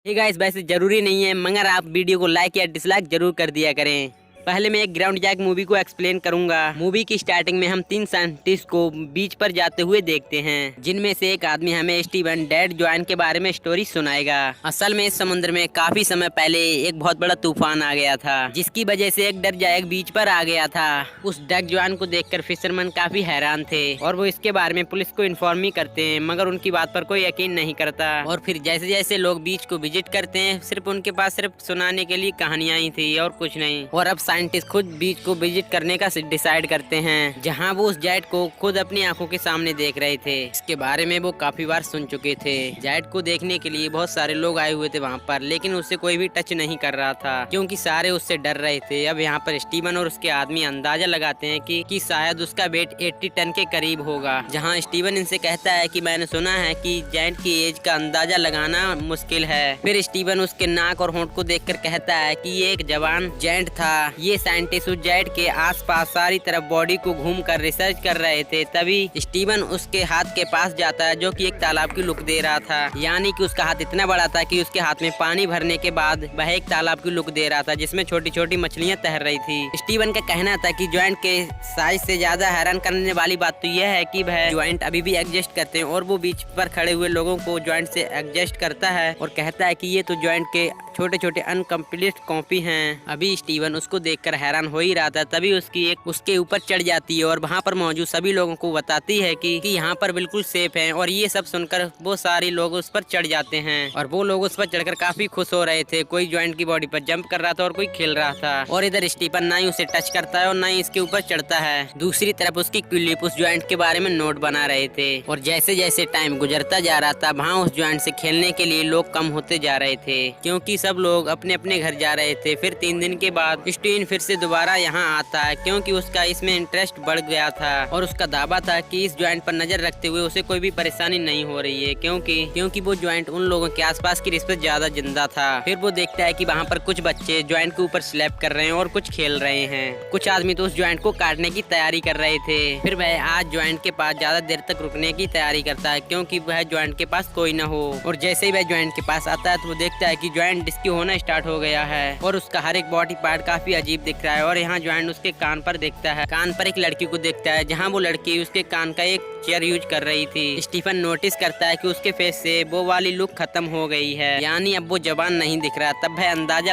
Hey guys, वैसे जरूरी नहीं है मगर आप वीडियो को लाइक या डिसलाइक जरूर कर दिया करें। पहले मैं एक ग्राउंड जैक मूवी को एक्सप्लेन करूंगा। मूवी की स्टार्टिंग में हम 3 साइंटिस्ट को बीच पर जाते हुए देखते हैं, जिनमें से एक आदमी हमें स्टीवन डेड जॉइन के बारे में स्टोरी सुनाएगा। असल में इस समुद्र में काफी समय पहले एक बहुत बड़ा तूफान आ गया था, जिसकी वजह से एक डर जैक बीच पर आ गया था। उस डेड जॉइन को देखकर फिशरमैन काफी हैरान थे और वो इसके बारे में पुलिस को इन्फॉर्म ही करते हैं, मगर उनकी बात पर कोई यकीन नहीं करता। और फिर जैसे जैसे लोग बीच को विजिट करते हैं, सिर्फ उनके पास सिर्फ सुनाने के लिए कहानियां ही थी और कुछ नहीं। और अब साइंटिस्ट खुद बीच को विजिट करने का डिसाइड करते हैं, जहां वो उस जेट को खुद अपनी आंखों के सामने देख रहे थे। इसके बारे में वो काफी बार सुन चुके थे। जेट को देखने के लिए बहुत सारे लोग आए हुए थे वहां पर, लेकिन उससे कोई भी टच नहीं कर रहा था क्योंकि सारे उससे डर रहे थे। अब यहाँ पर स्टीवन और उसके आदमी अंदाजा लगाते हैं कि शायद उसका वेट 80 टन के करीब होगा। जहाँ स्टीवन इनसे कहता है कि मैंने सुना है कि जेट की एज का अंदाजा लगाना मुश्किल है। फिर स्टीवन उसके नाक और होंठ को देखकर कहता है कि ये एक जवान जेंट था। ये साइंटिस्ट उस जेट के आसपास सारी तरफ बॉडी को घूमकर रिसर्च कर रहे थे। तभी स्टीवन उसके हाथ के पास जाता है, जो कि एक तालाब की लुक दे रहा था। यानी कि उसका हाथ इतना बड़ा था कि उसके हाथ में पानी भरने के बाद वह एक तालाब की लुक दे रहा था, जिसमें छोटी छोटी मछलियां तैर रही थी। स्टीवन का कहना था कि ज्वाइंट के साइज से ज्यादा हैरान करने वाली बात तो यह है कि वह ज्वाइंट अभी भी एडजस्ट करते हैं, और वो बीच पर खड़े हुए लोगों को ज्वाइंट से एडजस्ट करता है और कहता है कि ये तो ज्वाइंट के छोटे छोटे अनकम्प्लीट कॉपी हैं। अभी स्टीवन उसको देखकर हैरान हो ही रहा था, तभी उसकी एक उसके ऊपर चढ़ जाती है और वहाँ पर मौजूद सभी लोगों को बताती है कि यहाँ पर बिल्कुल सेफ है। और ये सब सुनकर वो सारे लोग उस पर चढ़ जाते हैं और वो लोग उस पर चढ़कर काफी खुश हो रहे थे। कोई ज्वाइंट की बॉडी पर जंप कर रहा था और कोई खेल रहा था। और इधर स्टीफन ना ही उसे टच करता है और ना ही इसके ऊपर चढ़ता है। दूसरी तरफ उसकी क्लिप उस ज्वाइंट के बारे में नोट बना रहे थे। और जैसे जैसे टाइम गुजरता जा रहा था, वहाँ उस ज्वाइंट से खेलने के लिए लोग कम होते जा रहे थे, क्योंकि सब लोग अपने अपने घर जा रहे थे। फिर 3 दिन के बाद स्टीवन फिर से दोबारा यहाँ आता है, क्योंकि उसका इसमें इंटरेस्ट बढ़ गया था और उसका दावा था कि इस ज्वाइंट पर नजर रखते हुए उसे कोई भी परेशानी नहीं हो रही है, क्योंकि वो ज्वाइंट उन लोगों के आसपास की रिश्ते ज्यादा जिंदा था। फिर वो देखता है कि वहाँ पर कुछ बच्चे ज्वाइंट के ऊपर स्लैप कर रहे हैं और कुछ खेल रहे हैं। कुछ आदमी तो उस ज्वाइंट को काटने की तैयारी कर रहे थे। फिर वह आज ज्वाइंट के पास ज्यादा देर तक रुकने की तैयारी करता है, क्योंकि वह ज्वाइंट के पास कोई न हो। और जैसे ही वह ज्वाइंट के पास आता है तो वो देखता है कि ज्वाइंट डिस्की होना स्टार्ट हो गया है और उसका हर एक बॉडी पार्ट काफी अजीब दिख रहा है। और यहाँ ज्वाइंट उसके कान पर देखता है, कान पर एक लड़की को देखता है, जहाँ वो लड़की उसके कान का एक चेयर यूज कर रही थी। स्टीफन नोटिस करता है कि उसके फेस से वो वाली लुक खत्म हो गई है, यानी अब वो जवान नहीं दिख रहा। तब वह अंदाजा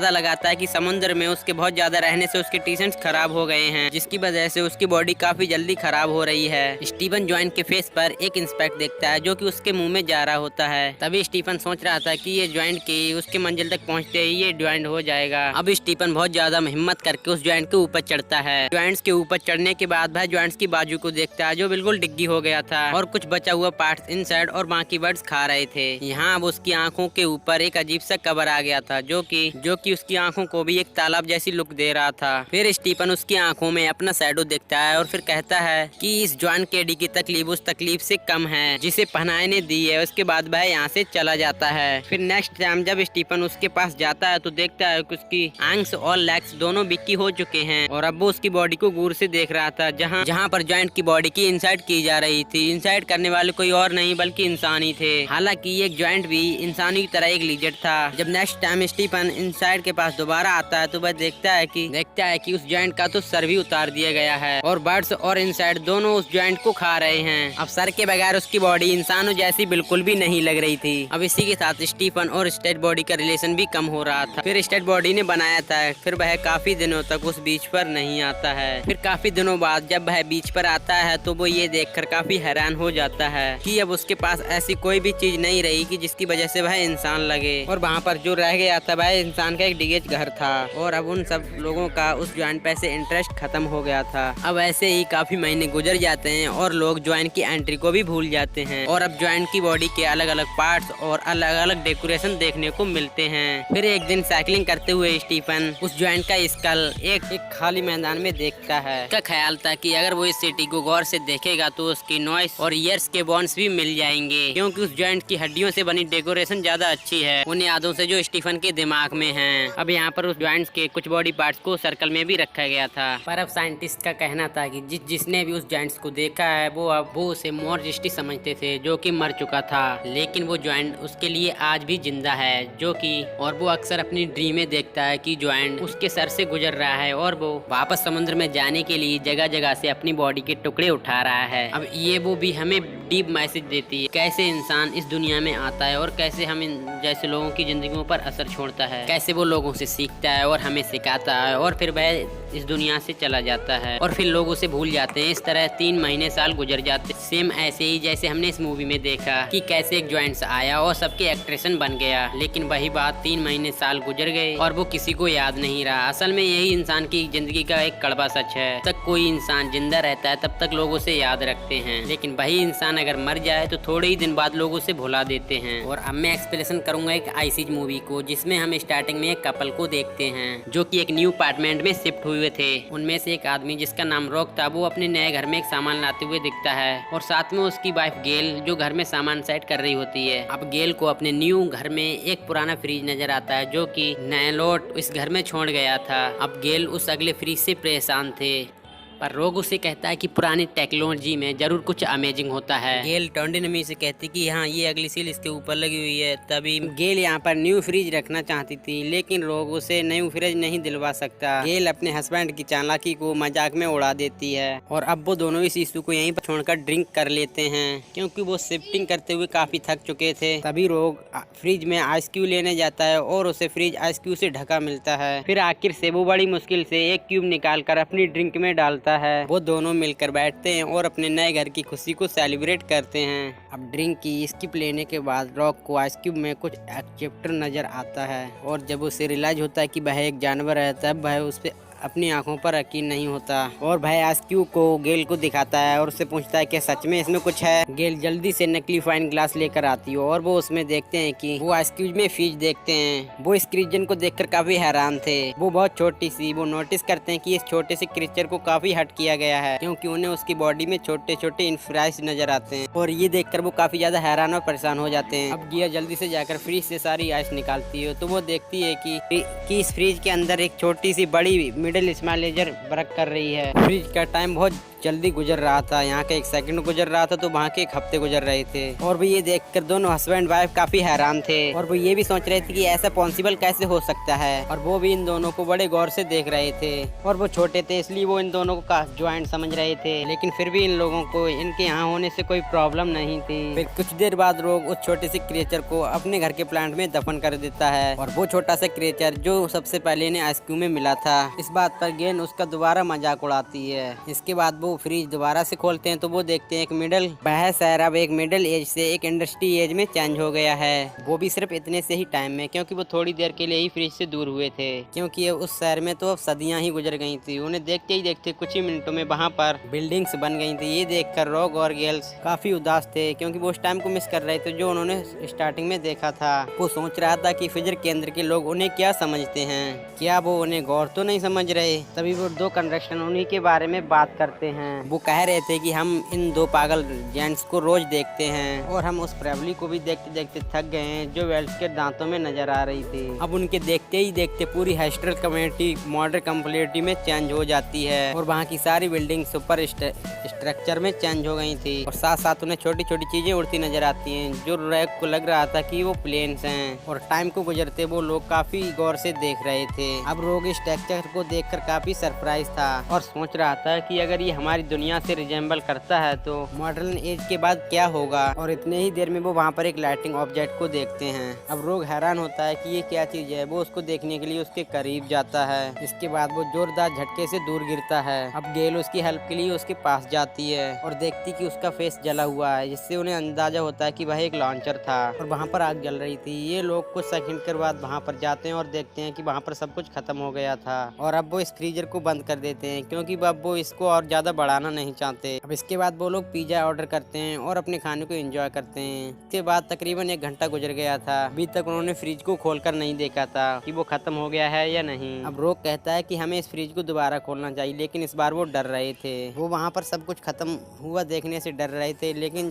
लगाता है कि समुद्र में उसके बहुत ज्यादा रहने से उसके टी-शर्ट्स खराब हो गए हैं, जिसकी वजह से उसकी बॉडी काफी जल्दी खराब हो रही है। स्टीफन ज्वाइंट के फेस पर एक इंस्पेक्ट देखता है, जो कि उसके मुंह में जा रहा होता है। तभी स्टीफन सोच रहा था कि ये ज्वाइंट की उसके मंजिल तक पहुँचते ही ये ज्वाइंट हो जाएगा। अब स्टीफन बहुत ज्यादा हिम्मत करके उस ज्वाइंट के ऊपर चढ़ता है। ज्वाइंट्स के ऊपर चढ़ने के बाद वह ज्वाइंट्स की बाजू को देखता है, जो बिल्कुल डिग्गी हो गया था और कुछ बचा हुआ पार्ट्स इनसाइड और बाकी बर्ड्स खा रहे थे। यहाँ अब उसकी आंखों के ऊपर एक अजीब सा कवर आ गया था, जो कि उसकी आंखों को भी एक तालाब जैसी लुक दे रहा था। फिर स्टीफन उसकी आंखों में अपना शैडो देखता है और फिर कहता है कि इस ज्वाइंट केडी की तकलीफ उस तकलीफ से कम है जिसे पहनाए ने दी है। उसके बाद वह यहाँ से चला जाता है। फिर नेक्स्ट टाइम जब स्टीफन उसके पास जाता है तो देखता है कि उसकी आंख्स और लेग्स दोनों बिक्की हो चुके हैं और अब वो उसकी बॉडी को गौर से देख रहा था, जहाँ पर ज्वाइंट की बॉडी की इंसाइड की जा रही थी। इंसाइड करने वाले कोई और नहीं बल्कि इंसान ही थे। हालांकि एक ज्वाइंट भी इंसानी की तरह एक लीजर्ड था। जब नेक्स्ट टाइम स्टीफन इंसाइड के पास दोबारा आता है तो वह देखता है कि उस ज्वाइंट का तो सर भी उतार दिया गया है और बर्ड्स और इंसाइड दोनों उस ज्वाइंट को खा रहे हैं। अब सर के बगैर उसकी बॉडी इंसानों जैसी बिल्कुल भी नहीं लग रही थी। अब इसी के साथ स्टीफन और स्टेट बॉडी का रिलेशन भी कम हो रहा था। फिर स्टेट बॉडी ने बनाया था, फिर वह काफी दिनों तक उस बीच पर नहीं आता है। फिर काफी दिनों बाद जब वह बीच पर आता है तो वो ये देखकर काफी हैरान हो जाता है कि अब उसके पास ऐसी कोई भी चीज नहीं रही कि जिसकी वजह से वह इंसान लगे। और वहाँ पर जो रह गया था वह इंसान का एक डिगेज घर था और अब उन सब लोगों का उस ज्वाइंट पे से इंटरेस्ट खत्म हो गया था। अब ऐसे ही काफी महीने गुजर जाते हैं और लोग ज्वाइंट की एंट्री को भी भूल जाते हैं और अब ज्वाइंट की बॉडी के अलग अलग पार्ट्स और अलग अलग डेकोरेशन देखने को मिलते हैं। फिर एक दिन साइकिलिंग करते हुए स्टीफन उस ज्वाइंट का स्कल एक खाली मैदान में देखता है। उसका ख्याल था कि अगर वो इस सिटी को गौर से उसे देखेगा तो उसकी नॉइस और ईयर्स के बॉन्ड्स भी मिल जाएंगे, क्योंकि उस जॉइंट की हड्डियों से बनी डेकोरेशन ज्यादा अच्छी है उन यादों से जो स्टीफन के दिमाग में हैं। अब यहाँ पर उस जॉइंट्स के कुछ बॉडी पार्ट्स को सर्कल में भी रखा गया था, पर अब साइंटिस्ट का कहना था कि जिसने भी उस जॉइंट्स को देखा है वो उसे मॉर्जिस्टी समझते थे जो कि मर चुका था, लेकिन वो जॉइंट उसके लिए आज भी जिंदा है जो कि और वो अक्सर अपनी ड्रीम में देखता है कि जॉइंट उसके सर से गुजर रहा है और वो वापस समुद्र में जाने के लिए जगह जगह से अपनी बॉडी के टुकड़े उठा रहा है। अब ये वो भी हमें डीप मैसेज देती है कैसे इंसान इस दुनिया में आता है और कैसे हम इन जैसे लोगों की जिंदगियों पर असर छोड़ता है, कैसे वो लोगों से सीखता है और हमें सिखाता है और फिर वह इस दुनिया से चला जाता है और फिर लोग उसे भूल जाते हैं। इस तरह 3 महीने साल गुजर जाते, सेम ऐसे ही जैसे हमने इस मूवी में देखा कि कैसे एक जॉइंट्स आया और सबके एक्ट्रेशन बन गया, लेकिन वही बात 3 महीने साल गुजर गए और वो किसी को याद नहीं रहा। असल में यही इंसान की जिंदगी का एक कड़वा सच है, तक कोई इंसान जिंदा रहता है तब तक लोग उसे याद रखते हैं, लेकिन वही इंसान अगर मर जाए तो थोड़े ही दिन बाद लोग उसे भुला देते हैं। और अब मैं एक्सप्लेनेशन करूंगा एक आईसीज मूवी को, जिसमें हम स्टार्टिंग में एक कपल को देखते हैं जो कि एक न्यू अपार्टमेंट में शिफ्ट हुए थे। उनमें से एक आदमी जिसका नाम रॉक था वो अपने नए घर में एक सामान लाते हुए दिखता है और साथ में उसकी वाइफ गेल जो घर में सामान सेट कर रही होती है। अब गेल को अपने न्यू घर में एक पुराना फ्रिज नजर आता है जो कि नया लोट इस घर में छोड़ गया था। अब गेल उस अगले फ्रिज से परेशान थे, पर रोग उसे कहता है कि पुरानी टेक्नोलॉजी में जरूर कुछ अमेजिंग होता है। गेल टोंडिनमी से कहती कि हाँ ये अगली सील इसके ऊपर लगी हुई है। तभी गेल यहाँ पर न्यू फ्रिज रखना चाहती थी, लेकिन रोग उसे न्यू फ्रिज नहीं दिलवा सकता। गेल अपने हस्बैंड की चालाकी को मजाक में उड़ा देती है और अब वो दोनों इस इशू को यहीं पर छोड़कर ड्रिंक कर लेते हैं क्योंकि वो शिफ्टिंग करते हुए काफी थक चुके थे। तभी रोग फ्रिज में आइस क्यूब लेने जाता है और उसे फ्रिज आइस क्यूब से ढका मिलता है। फिर आखिर से वो बड़ी मुश्किल से एक क्यूब निकाल कर अपनी ड्रिंक में डालता है। वो दोनों मिलकर बैठते हैं और अपने नए घर की खुशी को सेलिब्रेट करते हैं। अब ड्रिंक की स्किप लेने के बाद रॉक को आइस क्यूब में कुछ एक्सेप्टर नजर आता है और जब उसे रियलाइज होता है कि वह एक जानवर है तब वह उस पे अपनी आंखों पर यकीन नहीं होता और भाई आइस क्यूब को गेल को दिखाता है और उससे पूछता है कि सच में इसमें कुछ है। गेल जल्दी से नकली फाइन ग्लास लेकर आती है और वो उसमें देखते हैं कि वो आइस क्यूब में फिश देखते हैं। वो इस क्रीचर को देखकर काफी हैरान थे। वो बहुत छोटी सी, वो नोटिस करते हैं कि इस छोटे से क्रीचर को काफी हट किया गया है क्योंकि उन्हें उसकी बॉडी में छोटे छोटे इंफ्राइज नजर आते हैं और ये देखकर वो काफी ज्यादा हैरान और परेशान हो जाते हैं। अब गिया जल्दी से जाकर फ्रिज से सारी आइस निकालती है तो वो देखती है कि इस फ्रिज के अंदर एक छोटी सी बड़ी मिडिल स्मॉल लेजर वर्क कर रही है। फ्रिज का टाइम बहुत जल्दी गुजर रहा था, यहाँ के 1 सेकंड गुजर रहा था तो वहाँ के 1 हफ्ते गुजर रहे थे और वो ये देखकर दोनों हस्बैंड वाइफ काफी हैरान थे और वो ये भी सोच रहे थे कि ऐसा पॉसिबल कैसे हो सकता है और वो भी इन दोनों को बड़े गौर से देख रहे थे और वो छोटे थे इसलिए वो इन दोनों को ज्वाइंट समझ रहे थे, लेकिन फिर भी इन लोगों को इनके यहाँ होने से कोई प्रॉब्लम नहीं थी। फिर कुछ देर बाद रोग उस छोटे से क्रिएचर को अपने घर के प्लांट में दफन कर देता है और वो छोटा सा क्रिएचर जो सबसे पहले इन्हें आइस क्यूब में मिला था, इस बात पर गेन उसका दोबारा मजाक उड़ाती है। इसके बाद वो फ्रिज दोबारा से खोलते हैं तो वो देखते हैं एक मिडिल बहस है अब एक मिडिल एज से एक इंडस्ट्री एज में चेंज हो गया है, वो भी सिर्फ इतने से ही टाइम में क्योंकि वो थोड़ी देर के लिए ही फ्रिज से दूर हुए थे क्योंकि उस शहर में तो अब सदियां ही गुजर गई थी। उन्हें देखते ही देखते कुछ ही मिनटों में वहाँ पर बिल्डिंग्स बन गई थी। ये देखकर रॉक और गेल्स काफी उदास थे क्योंकि वो उस टाइम को मिस कर रहे थे जो उन्होंने स्टार्टिंग में देखा था। वो सोच रहा था कि फिजर केंद्र के लोग उन्हें क्या समझते हैं, क्या वो उन्हें गौर तो नहीं समझ रहे। तभी वो 2 कंस्ट्रक्शन उन्हीं के बारे में बात करते हैं। वो कह रहे थे कि हम इन 2 पागल जेंट्स को रोज देखते हैं और हम उस प्रेवली को भी देखते देखते थक गए हैं जो वेल्स के दांतों में नजर आ रही थी। अब उनके देखते ही देखते पूरी हेस्टल कम्युनिटी मॉडर्न कम्युनिटी में चेंज हो जाती है और वहाँ की सारी बिल्डिंग सुपर स्ट्रक्चर में चेंज हो गई थी और साथ साथ उन्हें छोटी छोटी चीजें उड़ती नजर आती हैं जो रैक को लग रहा था कि वो प्लेन्स हैं और टाइम को गुजरते वो लोग काफी गौर से देख रहे थे। अब रोग स्ट्रक्चर को देखकर काफी सरप्राइज था और सोच रहा था कि अगर ये हमारी दुनिया से रिजेंबल करता है तो मॉडर्न एज के बाद क्या होगा। और इतने ही देर में वो वहाँ पर एक लाइटिंग ऑब्जेक्ट को देखते हैं। अब रोग हैरान होता है कि ये क्या चीज है। वो उसको देखने के लिए उसके करीब जाता है। इसके बाद वो जोरदार झटके से दूर गिरता है। अब गेल उसकी हेल्प के लिए उसके पास जाती है और देखती कि उसका फेस जला हुआ है जिससे उन्हें अंदाजा होता है कि वह एक लॉन्चर था और वहाँ पर आग जल रही थी। ये लोग कुछ सेकंड के बाद वहाँ पर जाते हैं और देखते हैं कि वहाँ पर सब कुछ खत्म हो गया था और अब वो इस फ्रीजर को बंद कर देते हैं क्योंकि अब वो इसको और ज्यादा बढ़ाना नहीं चाहते। अब इसके बाद वो लोग पिज्जा ऑर्डर करते हैं और अपने खाने को एंजॉय करते हैं। इसके बाद तकरीबन 1 घंटा गुजर गया था, अभी तक उन्होंने फ्रिज को खोलकर नहीं देखा था कि वो खत्म हो गया है या नहीं। अब रॉक कहता है कि हमें इस फ्रिज को दोबारा खोलना चाहिए, लेकिन इस बार वो डर रहे थे। वो वहाँ पर सब कुछ खत्म हुआ देखने से डर रहे थे, लेकिन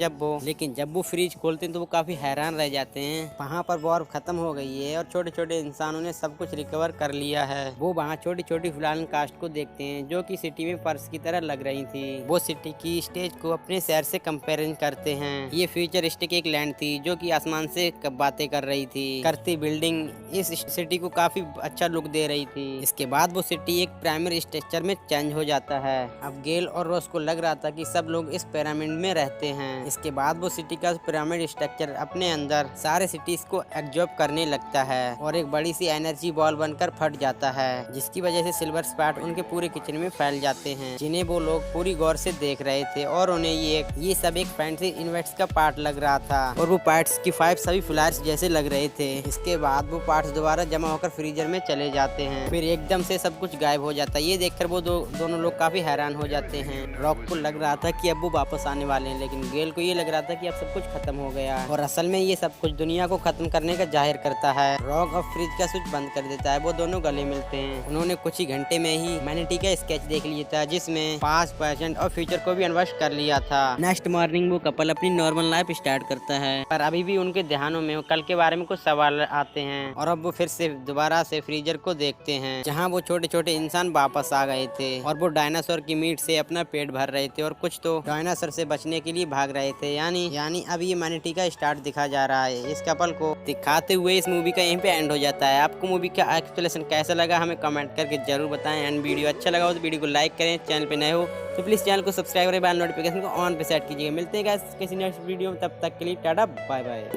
जब वो फ्रिज खोलते हैं तो वो काफी हैरान रह जाते हैं। वहाँ पर बर्फ खत्म हो गई है और छोटे छोटे इंसानों ने सब कुछ रिकवर कर लिया है। वो वहाँ छोटी छोटी फ्लाइंग कास्ट को देखते हैं जो कि सिटी में फर्श की तरह लग रही थी। वो सिटी की स्टेज को अपने शहर से कंपेरिजन करते हैं। ये फ्यूचरिस्टिक एक लैंड थी जो कि आसमान से बातें कर रही थी। करती बिल्डिंग इस सिटी को काफी अच्छा लुक दे रही थी। इसके बाद वो सिटी एक प्राइमरी स्ट्रक्चर में चेंज हो जाता है। अब गेल और रोज को लग रहा था कि सब लोग इस पिरामिड में रहते हैं। इसके बाद वो सिटी का पिरामिड स्ट्रक्चर अपने अंदर सारे सिटीज को एब्जॉर्ब करने लगता है और एक बड़ी सी एनर्जी बॉल बनकर फट जाता है, जिसकी वजह से सिल्वर स्पॉट उनके पूरे किचन में फैल जाते हैं, जिन्हें वो लोग पूरी गौर से देख रहे थे और उन्हें ये सब एक फैंसी इन्वेंट्स का पार्ट लग रहा था और वो पार्ट्स की 5 सभी फ्लायर्स जैसे लग रहे थे। इसके बाद वो पार्ट्स दोबारा जमा होकर फ्रीजर में चले जाते हैं, फिर एकदम से सब कुछ गायब हो जाता है। ये देखकर वो दोनों लोग काफी हैरान हो जाते हैं। रॉक को लग रहा था कि अब वो वापस आने वाले हैं, लेकिन गेल को ये लग रहा था कि अब सब कुछ खत्म हो गया और असल में ये सब कुछ दुनिया को खत्म करने का जाहिर करता है। रॉक और फ्रिज का स्विच बंद कर देता है। वो दोनों गले मिलते हैं। उन्होंने कुछ ही घंटे में ही मैनिटी का स्केच देख लिया था, जिसमें 5% और फ्यूचर को भी अनवश कर लिया था। नेक्स्ट मॉर्निंग वो कपल अपनी नॉर्मल लाइफ स्टार्ट करता है, पर अभी भी उनके ध्यानों में कल के बारे में कुछ सवाल आते हैं और अब वो फिर से दोबारा से फ्रीजर को देखते हैं, जहाँ वो छोटे छोटे इंसान वापस आ गए थे और वो डायनासोर की मीट से अपना पेट भर रहे थे और कुछ तो डायनासोर से बचने के लिए भाग रहे थे। यानी अब ये मैनिटी का स्टार्ट दिखा जा रहा है। इस कपल को दिखाते हुए इस मूवी का यहीं पे एंड हो जाता है। आपको मूवी का एक्सप्लेनेशन कैसा लगा हमें कमेंट करके जरूर बताएं। एंड वीडियो अच्छा लगा हो तो वीडियो को लाइक करें, चैनल पे नए हो तो प्लीज चैनल को सब्सक्राइब करें, बेल नोटिफिकेशन को ऑन पे सेट कीजिए। मिलते हैं गाइस किसी नेक्स्ट वीडियो में, तब तक के लिए टाटा बाय बाय।